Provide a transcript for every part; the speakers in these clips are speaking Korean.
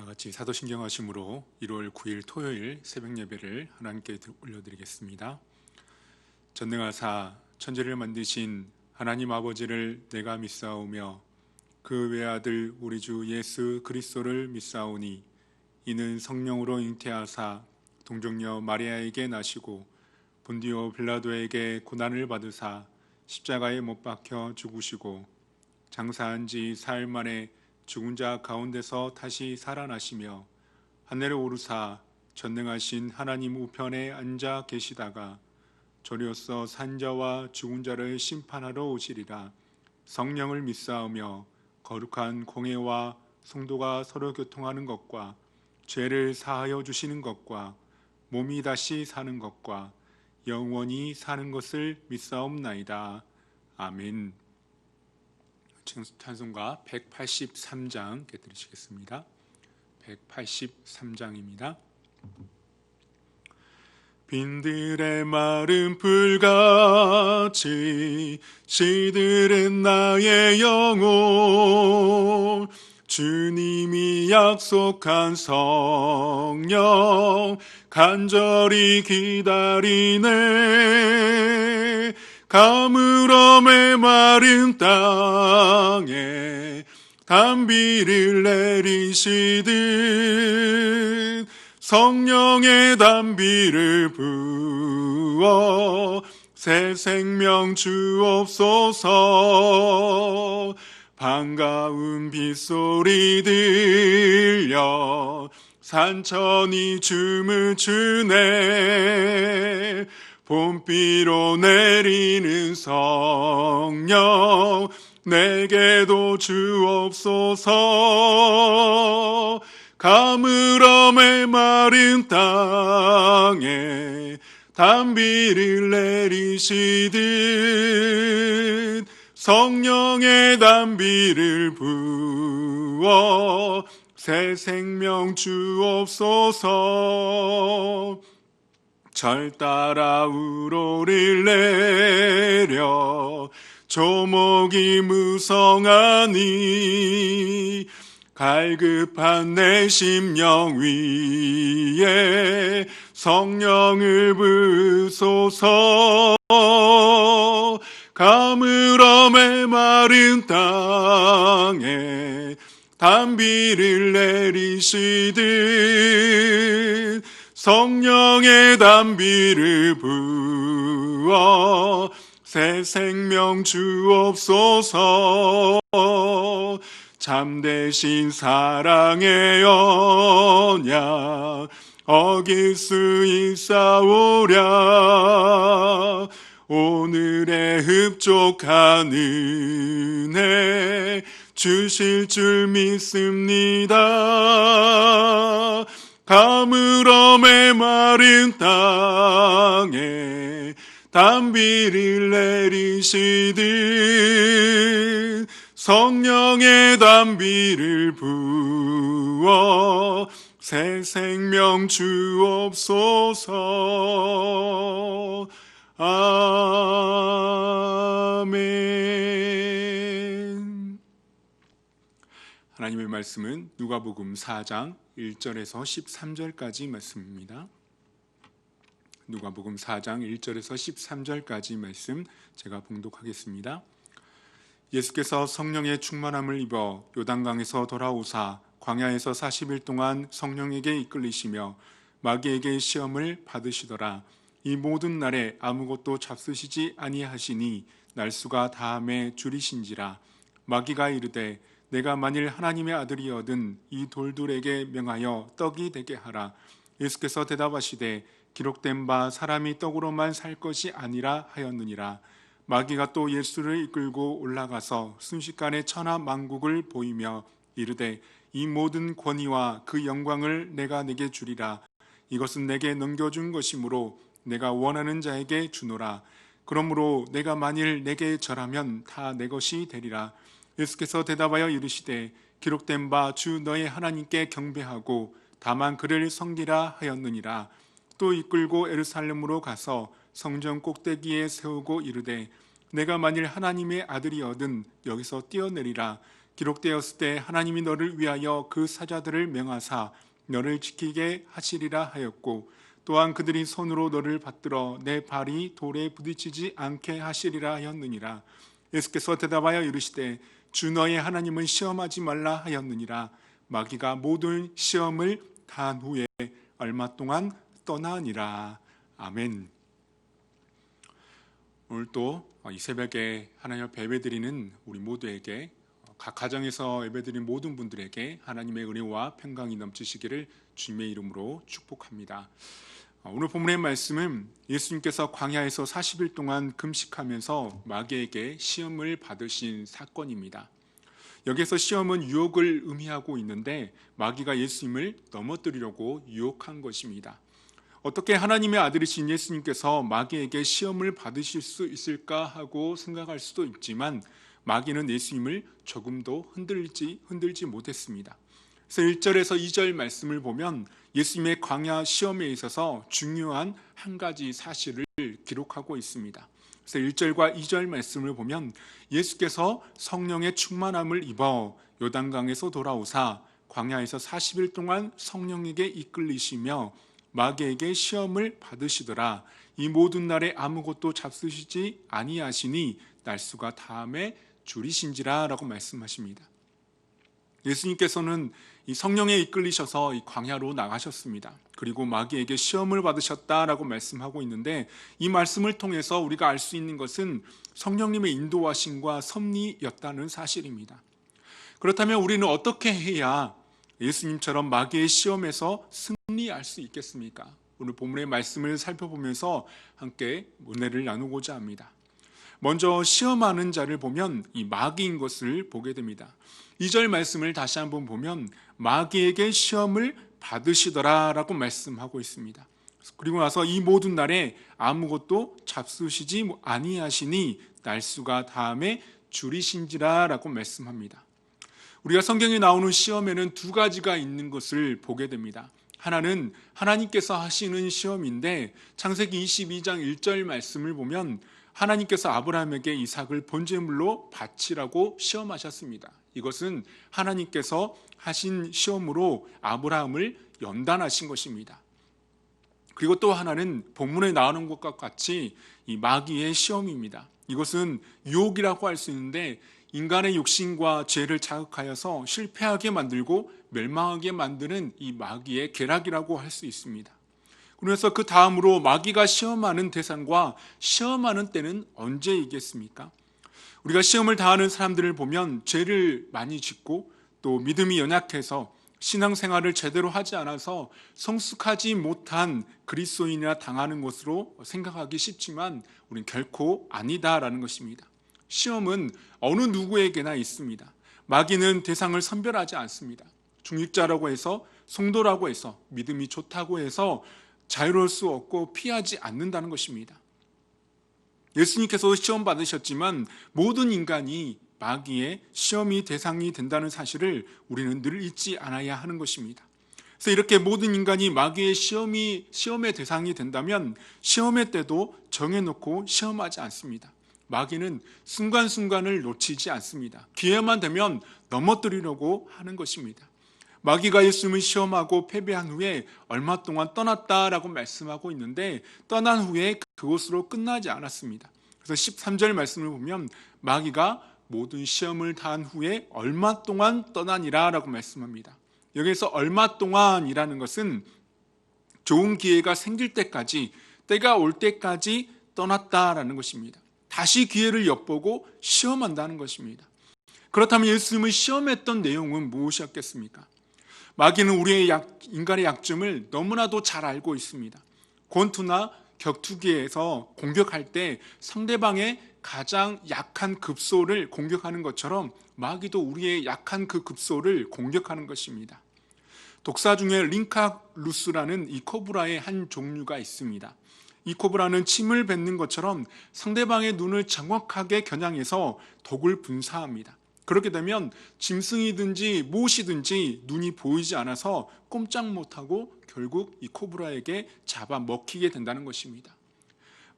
다 같이 사도신경 하심으로 1월 9일 토요일 새벽 예배를 하나님께 올려드리겠습니다. 전능하사 천지를 만드신 하나님 아버지를 내가 믿사오며 그 외아들 우리 주 예수 그리스도를 믿사오니 이는 성령으로 잉태하사 동정녀 마리아에게 나시고 본디오 빌라도에게 고난을 받으사 십자가에 못 박혀 죽으시고 장사한 지 사흘 만에 죽은 자 가운데서 다시 살아나시며 하늘에 오르사 전능하신 하나님 우편에 앉아 계시다가 저리로서 산자와 죽은 자를 심판하러 오시리라. 성령을 믿사오며 거룩한 공회와 성도가 서로 교통하는 것과 죄를 사하여 주시는 것과 몸이 다시 사는 것과 영원히 사는 것을 믿사옵나이다. 아멘. 찬송가 183장 들으시겠습니다. 183장입니다. 빈들의 마른 풀같이 시들은 나의 영혼 주님이 약속한 성령 간절히 기다리네. 가물음의 마른 땅에 단비를 내리시듯 성령의 단비를 부어 새 생명 주옵소서. 반가운 빗소리 들려 산천이 춤을 추네. 봄비로 내리는 성령 내게도 주옵소서. 가물음의 마른 땅에 단비를 내리시듯 성령의 단비를 부어 새 생명 주옵소서. 절 따라 우로를 내려 조목이 무성하니 갈급한 내 심령 위에 성령을 부소서. 가물음의 마른 땅에 단비를 내리시듯 성령의 단비를 부어 새 생명 주옵소서. 참되신 사랑의 언약 어길 수 있사오랴. 오늘의 흡족한 은혜 주실 줄 믿습니다. 가물음의 마른 땅에 단비를 내리시듯 성령의 단비를 부어 새 생명 주옵소서. 아멘. 하나님의 말씀은 누가복음 4장 1절에서 13절까지 말씀입니다. 누가복음 4장 1절에서 13절까지 말씀 제가 봉독하겠습니다. 예수께서 성령의 충만함을 입어 요단강에서 돌아오사 광야에서 40일 동안 성령에게 이끌리시며 마귀에게 시험을 받으시더라. 이 모든 날에 아무것도 잡수시지 아니하시니 날수가 다함에 줄이신지라. 마귀가 이르되 내가 만일 하나님의 아들이거든 이 돌들에게 명하여 떡이 되게 하라. 예수께서 대답하시되 기록된 바 사람이 떡으로만 살 것이 아니라 하였느니라. 마귀가 또 예수를 이끌고 올라가서 순식간에 천하 만국을 보이며 이르되 이 모든 권위와 그 영광을 내가 네게 주리라. 이것은 내게 넘겨준 것이므로 내가 원하는 자에게 주노라. 그러므로 내가 만일 내게 절하면 다 내 것이 되리라. 예수께서 대답하여 이르시되 기록된 바 주 너의 하나님께 경배하고 다만 그를 섬기라 하였느니라. 또 이끌고 예루살렘으로 가서 성전 꼭대기에 세우고 이르되 내가 만일 하나님의 아들이거든 여기서 뛰어내리라. 기록되었을 때 하나님이 너를 위하여 그 사자들을 명하사 너를 지키게 하시리라 하였고 또한 그들이 손으로 너를 받들어 내 발이 돌에 부딪히지 않게 하시리라 하였느니라. 예수께서 대답하여 이르시되 주 너의 하나님은 시험하지 말라 하였느니라. 마귀가 모든 시험을 다한 후에 얼마 동안 떠나니라. 아멘. 오늘 또 이 새벽에 하나님 앞에 예배드리는 우리 모두에게, 각 가정에서 예배드리는 모든 분들에게 하나님의 은혜와 평강이 넘치시기를 주님의 이름으로 축복합니다. 오늘 본문의 말씀은 예수님께서 광야에서 40일 동안 금식하면서 마귀에게 시험을 받으신 사건입니다. 여기서 시험은 유혹을 의미하고 있는데 마귀가 예수님을 넘어뜨리려고 유혹한 것입니다. 어떻게 하나님의 아들이신 예수님께서 마귀에게 시험을 받으실 수 있을까 하고 생각할 수도 있지만 마귀는 예수님을 조금도 흔들지 못했습니다. 그래서 1절에서 2절 말씀을 보면 예수님의 광야 시험에 있어서 중요한 한 가지 사실을 기록하고 있습니다. 그래서 1절과 2절 말씀을 보면 예수께서 성령의 충만함을 입어 요단강에서 돌아오사 광야에서 40일 동안 성령에게 이끌리시며 마귀에게 시험을 받으시더라. 이 모든 날에 아무것도 잡수시지 아니하시니 날수가 다함에 줄이신지라 라고 말씀하십니다. 예수님께서는 이 성령에 이끌리셔서 이 광야로 나가셨습니다. 그리고 마귀에게 시험을 받으셨다라고 말씀하고 있는데 이 말씀을 통해서 우리가 알 수 있는 것은 성령님의 인도하심과 섭리였다는 사실입니다. 그렇다면 우리는 어떻게 해야 예수님처럼 마귀의 시험에서 승리할 수 있겠습니까? 오늘 본문의 말씀을 살펴보면서 함께 은혜를 나누고자 합니다. 먼저 시험하는 자를 보면 이 마귀인 것을 보게 됩니다. 2절 말씀을 다시 한번 보면 마귀에게 시험을 받으시더라라고 말씀하고 있습니다. 그리고 나서 이 모든 날에 아무것도 잡수시지 아니하시니 날수가 다함에 줄이신지라라고 말씀합니다. 우리가 성경에 나오는 시험에는 두 가지가 있는 것을 보게 됩니다. 하나는 하나님께서 하시는 시험인데 창세기 22장 1절 말씀을 보면 하나님께서 아브라함에게 이삭을 번제물로 바치라고 시험하셨습니다. 이것은 하나님께서 하신 시험으로 아브라함을 연단하신 것입니다. 그리고 또 하나는 본문에 나오는 것과 같이 이 마귀의 시험입니다. 이것은 유혹이라고 할 수 있는데 인간의 욕심과 죄를 자극하여서 실패하게 만들고 멸망하게 만드는 이 마귀의 계략이라고 할 수 있습니다. 그래서 그 다음으로 마귀가 시험하는 대상과 시험하는 때는 언제이겠습니까? 우리가 시험을 당하는 사람들을 보면 죄를 많이 짓고 또 믿음이 연약해서 신앙생활을 제대로 하지 않아서 성숙하지 못한 그리스도인이나 당하는 것으로 생각하기 쉽지만 우리는 결코 아니다라는 것입니다. 시험은 어느 누구에게나 있습니다. 마귀는 대상을 선별하지 않습니다. 중직자라고 해서 성도라고 해서 믿음이 좋다고 해서 자유로울 수 없고 피하지 않는다는 것입니다. 예수님께서 시험 받으셨지만 모든 인간이 마귀의 시험이 대상이 된다는 사실을 우리는 늘 잊지 않아야 하는 것입니다. 그래서 이렇게 모든 인간이 마귀의 시험의 대상이 된다면 시험의 때도 정해놓고 시험하지 않습니다. 마귀는 순간순간을 놓치지 않습니다. 기회만 되면 넘어뜨리려고 하는 것입니다. 마귀가 예수님을 시험하고 패배한 후에 얼마 동안 떠났다라고 말씀하고 있는데 떠난 후에 그것으로 끝나지 않았습니다. 그래서 13절 말씀을 보면 마귀가 모든 시험을 다한 후에 얼마 동안 떠나니라라고 말씀합니다. 여기서 얼마 동안이라는 것은 좋은 기회가 생길 때까지, 때가 올 때까지 떠났다라는 것입니다. 다시 기회를 엿보고 시험한다는 것입니다. 그렇다면 예수님을 시험했던 내용은 무엇이었겠습니까? 마귀는 우리의 인간의 약점을 너무나도 잘 알고 있습니다. 권투나 격투기에서 공격할 때 상대방의 가장 약한 급소를 공격하는 것처럼 마귀도 우리의 약한 그 급소를 공격하는 것입니다. 독사 중에 링카루스라는 이 코브라의 한 종류가 있습니다. 이 코브라는 침을 뱉는 것처럼 상대방의 눈을 정확하게 겨냥해서 독을 분사합니다. 그렇게 되면 짐승이든지 무엇이든지 눈이 보이지 않아서 꼼짝 못하고 결국 이 코브라에게 잡아먹히게 된다는 것입니다.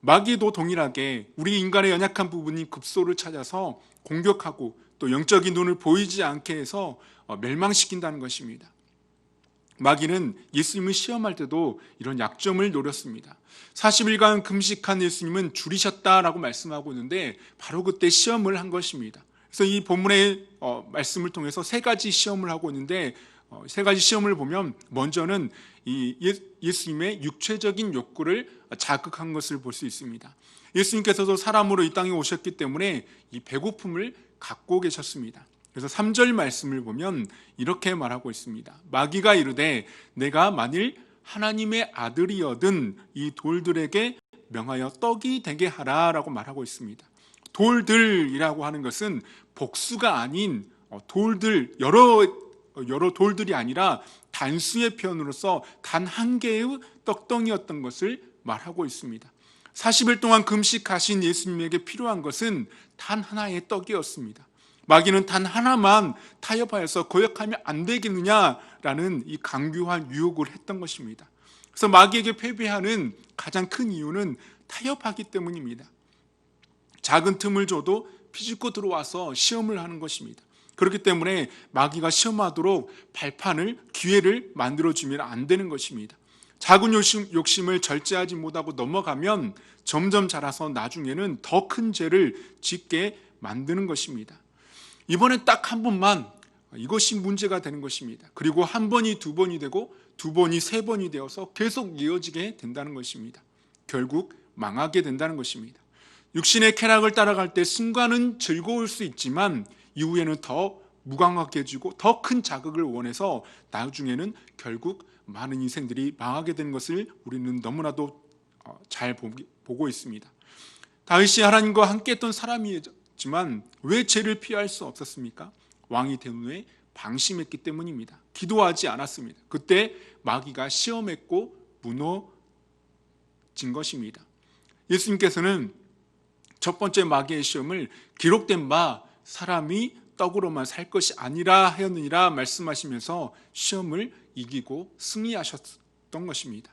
마귀도 동일하게 우리 인간의 연약한 부분인 급소를 찾아서 공격하고 또 영적인 눈을 보이지 않게 해서 멸망시킨다는 것입니다. 마귀는 예수님을 시험할 때도 이런 약점을 노렸습니다. 40일간 금식한 예수님은 줄이셨다라고 말씀하고 있는데 바로 그때 시험을 한 것입니다. 그래서 이 본문의 말씀을 통해서 세 가지 시험을 하고 있는데 세 가지 시험을 보면 먼저는 이 예수님의 육체적인 욕구를 자극한 것을 볼 수 있습니다. 예수님께서도 사람으로 이 땅에 오셨기 때문에 이 배고픔을 갖고 계셨습니다. 그래서 3절 말씀을 보면 이렇게 말하고 있습니다. 마귀가 이르되 내가 만일 하나님의 아들이여든 이 돌들에게 명하여 떡이 되게 하라라고 말하고 있습니다. 돌들이라고 하는 것은 복수가 아닌 돌들, 여러 돌들이 아니라 단수의 표현으로서 단 한 개의 떡덩이였던 것을 말하고 있습니다. 40일 동안 금식하신 예수님에게 필요한 것은 단 하나의 떡이었습니다. 마귀는 단 하나만 타협하여서 거역하면 안 되겠느냐라는 이 강교한 유혹을 했던 것입니다. 그래서 마귀에게 패배하는 가장 큰 이유는 타협하기 때문입니다. 작은 틈을 줘도 비집고 들어와서 시험을 하는 것입니다. 그렇기 때문에 마귀가 시험하도록 발판을, 기회를 만들어주면 안 되는 것입니다. 작은 욕심을 절제하지 못하고 넘어가면 점점 자라서 나중에는 더 큰 죄를 짓게 만드는 것입니다. 이번에 딱 한 번만 이것이 문제가 되는 것입니다. 그리고 한 번이 두 번이 되고 두 번이 세 번이 되어서 계속 이어지게 된다는 것입니다. 결국 망하게 된다는 것입니다. 육신의 쾌락을 따라갈 때 순간은 즐거울 수 있지만 이후에는 더 무감각해지고 더 큰 자극을 원해서 나중에는 결국 많은 인생들이 망하게 되는 것을 우리는 너무나도 잘 보고 있습니다. 다윗이 하나님과 함께 했던 사람이지만 왜 죄를 피할 수 없었습니까? 왕이 된 후에 방심했기 때문입니다. 기도하지 않았습니다. 그때 마귀가 시험했고 무너진 것입니다. 예수님께서는 첫 번째 마귀의 시험을 기록된 바 사람이 떡으로만 살 것이 아니라 하였느니라 말씀하시면서 시험을 이기고 승리하셨던 것입니다.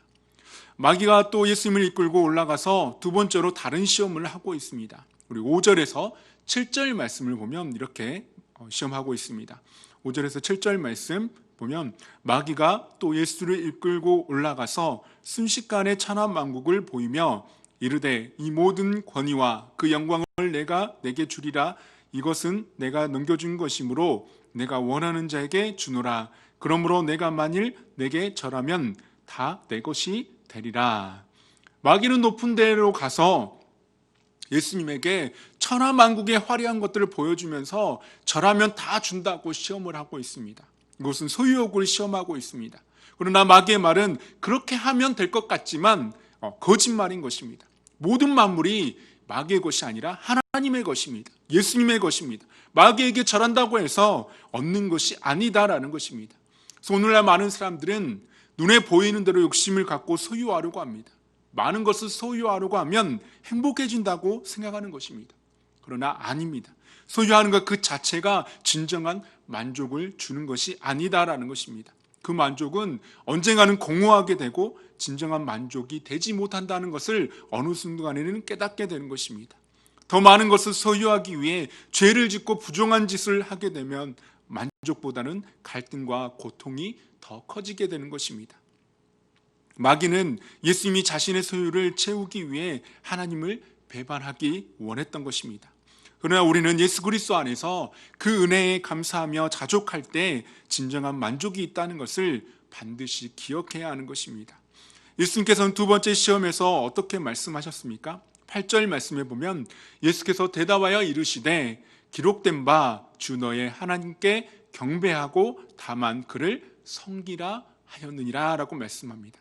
마귀가 또 예수님을 이끌고 올라가서 두 번째로 다른 시험을 하고 있습니다. 우리 5절에서 7절 말씀을 보면 이렇게 시험하고 있습니다. 5절에서 7절 말씀 보면 마귀가 또 예수를 이끌고 올라가서 순식간에 천하만국을 보이며 이르되 이 모든 권위와 그 영광을 내가 내게 주리라. 이것은 내가 넘겨준 것이므로 내가 원하는 자에게 주노라. 그러므로 내가 만일 내게 절하면 다 내 것이 되리라. 마귀는 높은 데로 가서 예수님에게 천하만국의 화려한 것들을 보여주면서 절하면 다 준다고 시험을 하고 있습니다. 이것은 소유욕을 시험하고 있습니다. 그러나 마귀의 말은 그렇게 하면 될 것 같지만 거짓말인 것입니다. 모든 만물이 마귀의 것이 아니라 하나님의 것입니다. 예수님의 것입니다. 마귀에게 절한다고 해서 얻는 것이 아니다라는 것입니다. 그래서 오늘날 많은 사람들은 눈에 보이는 대로 욕심을 갖고 소유하려고 합니다. 많은 것을 소유하려고 하면 행복해진다고 생각하는 것입니다. 그러나 아닙니다. 소유하는 것 그 자체가 진정한 만족을 주는 것이 아니다라는 것입니다. 그 만족은 언젠가는 공허하게 되고 진정한 만족이 되지 못한다는 것을 어느 순간에는 깨닫게 되는 것입니다. 더 많은 것을 소유하기 위해 죄를 짓고 부정한 짓을 하게 되면 만족보다는 갈등과 고통이 더 커지게 되는 것입니다. 마귀는 예수님이 자신의 소유를 채우기 위해 하나님을 배반하기 원했던 것입니다. 그러나 우리는 예수 그리스도 안에서 그 은혜에 감사하며 자족할 때 진정한 만족이 있다는 것을 반드시 기억해야 하는 것입니다. 예수님께서는 두 번째 시험에서 어떻게 말씀하셨습니까? 8절 말씀에 보면 예수께서 대답하여 이르시되 기록된 바 주 너의 하나님께 경배하고 다만 그를 섬기라 하였느니라 라고 말씀합니다.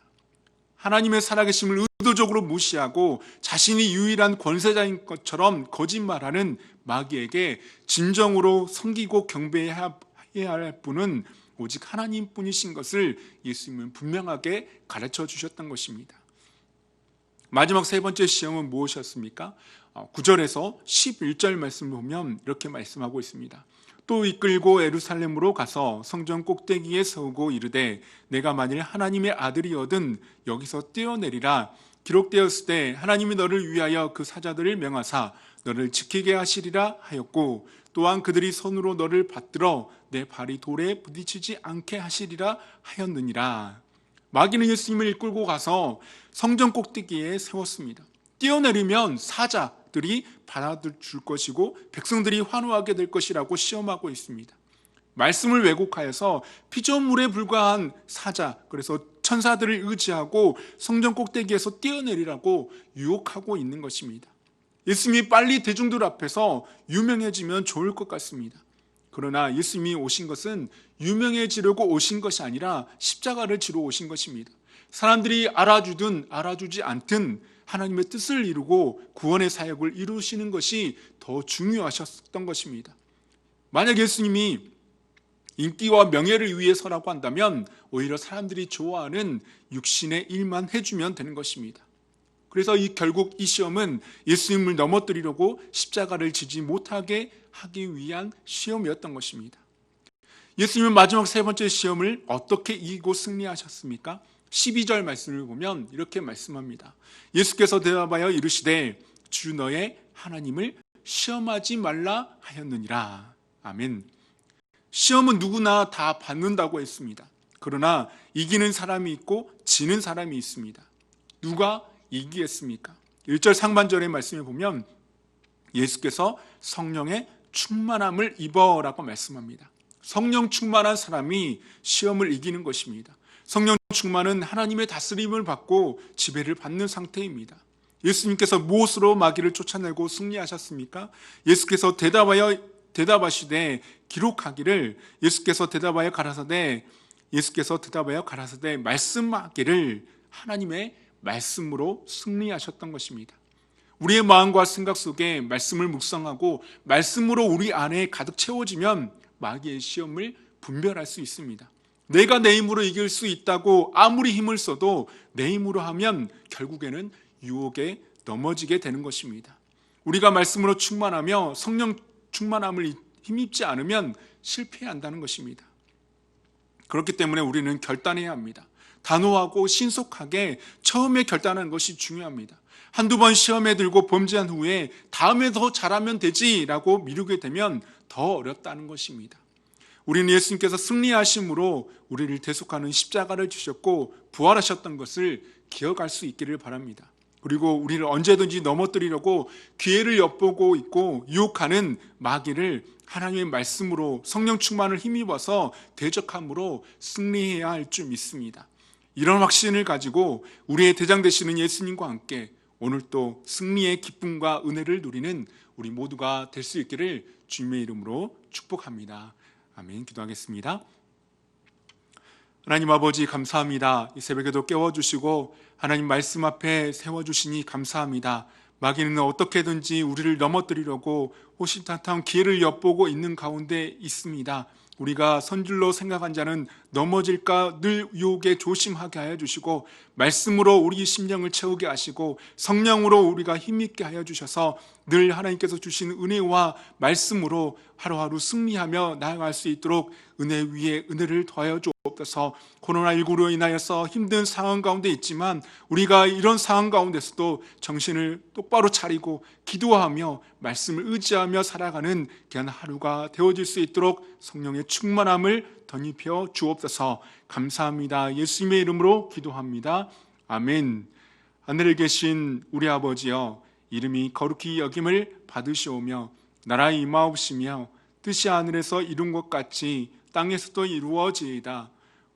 하나님의 살아계심을 의도적으로 무시하고 자신이 유일한 권세자인 것처럼 거짓말하는 마귀에게 진정으로 섬기고 경배해야 할 분은 오직 하나님뿐이신 것을 예수님은 분명하게 가르쳐 주셨던 것입니다. 마지막 세 번째 시험은 무엇이었습니까? 9절에서 11절 말씀을 보면 이렇게 말씀하고 있습니다. 또 이끌고 예루살렘으로 가서 성전 꼭대기에 서고 이르되 내가 만일 하나님의 아들이거든 여기서 뛰어내리라. 기록되었을 때 하나님이 너를 위하여 그 사자들을 명하사 너를 지키게 하시리라 하였고, 또한 그들이 손으로 너를 받들어 내 발이 돌에 부딪히지 않게 하시리라 하였느니라. 마귀는 예수님을 이끌고 가서 성전 꼭대기에 세웠습니다. 뛰어내리면 사자들이 받아줄 것이고 백성들이 환호하게 될 것이라고 시험하고 있습니다. 말씀을 왜곡하여서 피조물에 불과한 사자, 그래서 천사들을 의지하고 성전 꼭대기에서 뛰어내리라고 유혹하고 있는 것입니다. 예수님이 빨리 대중들 앞에서 유명해지면 좋을 것 같습니다. 그러나 예수님이 오신 것은 유명해지려고 오신 것이 아니라 십자가를 지러 오신 것입니다. 사람들이 알아주든 알아주지 않든 하나님의 뜻을 이루고 구원의 사역을 이루시는 것이 더 중요하셨던 것입니다. 만약 예수님이 인기와 명예를 위해서라고 한다면 오히려 사람들이 좋아하는 육신의 일만 해주면 되는 것입니다. 그래서 결국 이 시험은 예수님을 넘어뜨리려고 십자가를 지지 못하게 하기 위한 시험이었던 것입니다. 예수님은 마지막 세 번째 시험을 어떻게 이기고 승리하셨습니까? 12절 말씀을 보면 이렇게 말씀합니다. 예수께서 대답하여 이르시되 주 너의 하나님을 시험하지 말라 하였느니라. 아멘. 시험은 누구나 다 받는다고 했습니다. 그러나 이기는 사람이 있고 지는 사람이 있습니다. 누가 이기겠습니까? 1절 상반절의 말씀에 보면 예수께서 성령의 충만함을 입어라고 말씀합니다. 성령 충만한 사람이 시험을 이기는 것입니다. 성령 충만은 하나님의 다스림을 받고 지배를 받는 상태입니다. 예수님께서 무엇으로 마귀를 쫓아내고 승리하셨습니까? 예수께서 대답하시되 기록하기를, 예수께서 대답하여 가라사대 말씀하기를, 하나님의 말씀으로 승리하셨던 것입니다. 우리의 마음과 생각 속에 말씀을 묵상하고 말씀으로 우리 안에 가득 채워지면 마귀의 시험을 분별할 수 있습니다. 내가 내 힘으로 이길 수 있다고 아무리 힘을 써도 내 힘으로 하면 결국에는 유혹에 넘어지게 되는 것입니다. 우리가 말씀으로 충만하며 성령 충만함을 힘입지 않으면 실패한다는 것입니다. 그렇기 때문에 우리는 결단해야 합니다. 단호하고 신속하게 처음에 결단하는 것이 중요합니다. 한두 번 시험에 들고 범죄한 후에 다음에 더 잘하면 되지라고 미루게 되면 더 어렵다는 것입니다. 우리는 예수님께서 승리하심으로 우리를 대속하는 십자가를 주셨고 부활하셨던 것을 기억할 수 있기를 바랍니다. 그리고 우리를 언제든지 넘어뜨리려고 기회를 엿보고 있고 유혹하는 마귀를 하나님의 말씀으로 성령 충만을 힘입어서 대적함으로 승리해야 할 줄 믿습니다. 이런 확신을 가지고 우리의 대장 되시는 예수님과 함께 오늘 또 승리의 기쁨과 은혜를 누리는 우리 모두가 될 수 있기를 주님의 이름으로 축복합니다. 아멘. 기도하겠습니다. 하나님 아버지 감사합니다. 이 새벽에도 깨워주시고 하나님 말씀 앞에 세워주시니 감사합니다. 마귀는 어떻게든지 우리를 넘어뜨리려고 호시탐탐 기회를 엿보고 있는 가운데 있습니다. 우리가 선줄로 생각한 자는 넘어질까 늘 유혹에 조심하게 하여 주시고 말씀으로 우리 심령을 채우게 하시고 성령으로 우리가 힘있게 하여 주셔서 늘 하나님께서 주신 은혜와 말씀으로 하루하루 승리하며 나아갈 수 있도록 은혜 위에 은혜를 더하여 주옵소서. 코로나19로 인하여서 힘든 상황 가운데 있지만 우리가 이런 상황 가운데서도 정신을 똑바로 차리고 기도하며 말씀을 의지하며 살아가는 귀한 하루가 되어질 수 있도록 성령의 충만함을 덧입혀 주옵소서. 감사합니다. 예수님의 이름으로 기도합니다. 아멘. 하늘에 계신 우리 아버지여, 이름이 거룩히 여김을 받으시오며 나라의 임하옵시며 뜻이 하늘에서 이룬 것 같이 땅에서도 이루어지이다.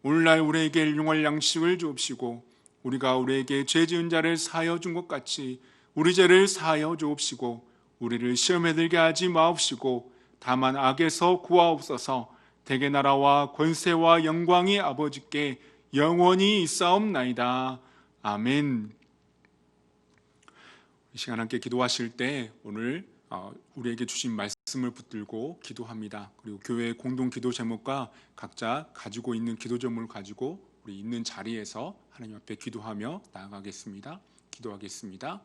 오늘날 우리에게 일용할 양식을 주옵시고 우리가 우리에게 죄 지은 자를 사하여 준 것 같이 우리 죄를 사하여 주옵시고 우리를 시험에 들게 하지 마옵시고 다만 악에서 구하옵소서. 대개 나라와 권세와 영광이 아버지께 영원히 있사옵나이다. 아멘. 이 시간 함께 기도하실 때 오늘 우리에게 주신 말씀을 붙들고 기도합니다. 그리고 교회 공동 기도 제목과 각자 가지고 있는 기도 제목을 가지고 우리 있는 자리에서 하나님 앞에 기도하며 나아가겠습니다. 기도하겠습니다.